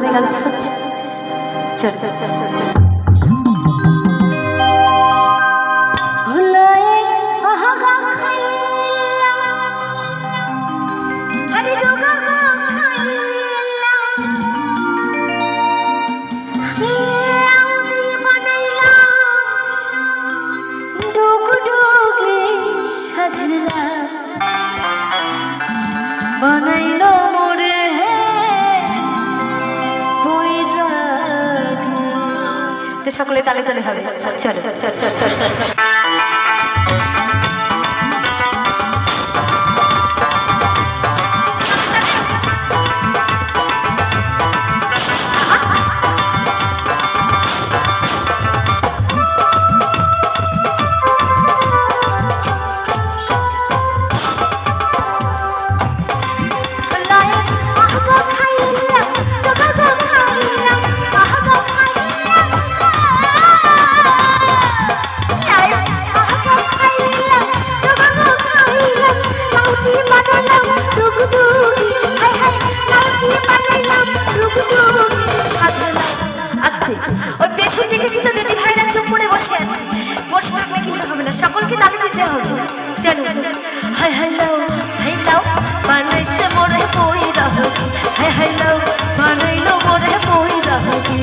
করে গানটা হচ্ছে। চল চল চল চল চল। বানাইলো মোরে তো সকলে তালে তালে হবে। চল চল চল চল চল চল চল। সকলকে তালে দিতে হবে। চলো হাই হাই লাও বানাইছে মোরে বই রাহো, হাই হাই লাও বানাইলো মোরে বই রাহো গে।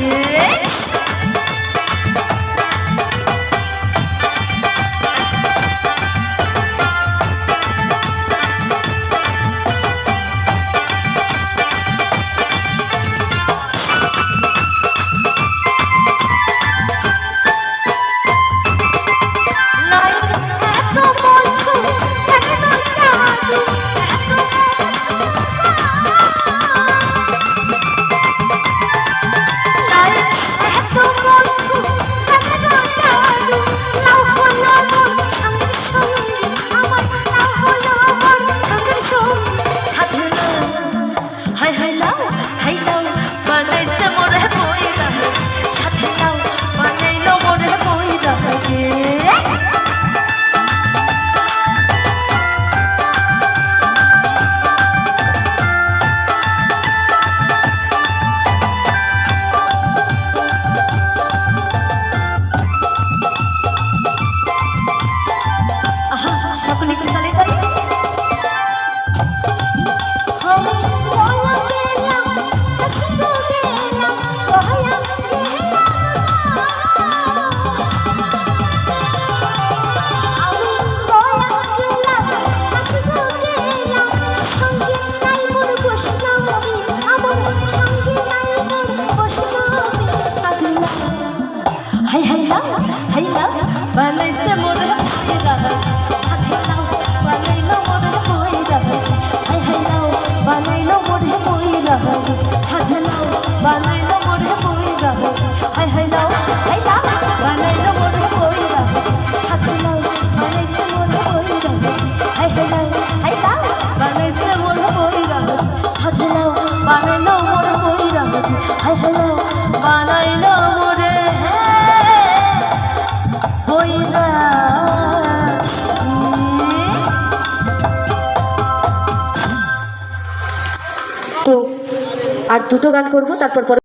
বানাইছে মোরে সাথে লাও বানাইলো মোরে বই রাহো, হাই হাই লাও বানাইলো মোরে বই রাহো, সাথে লাও বানাইলো মোরে বই রাহো, হাই হাই লাও বানাইলো মোরে বই রাহো, সাথে লাও বানাইছে মোরে বই রাহো, হাই হাই লাও বানাইছে মোরে বই রাহো, সাথে লাও বানাইলো মোরে বই রাহো, হাই হাই লাও বানাইলো মোরে তো আর দুটো গান করবো, তারপর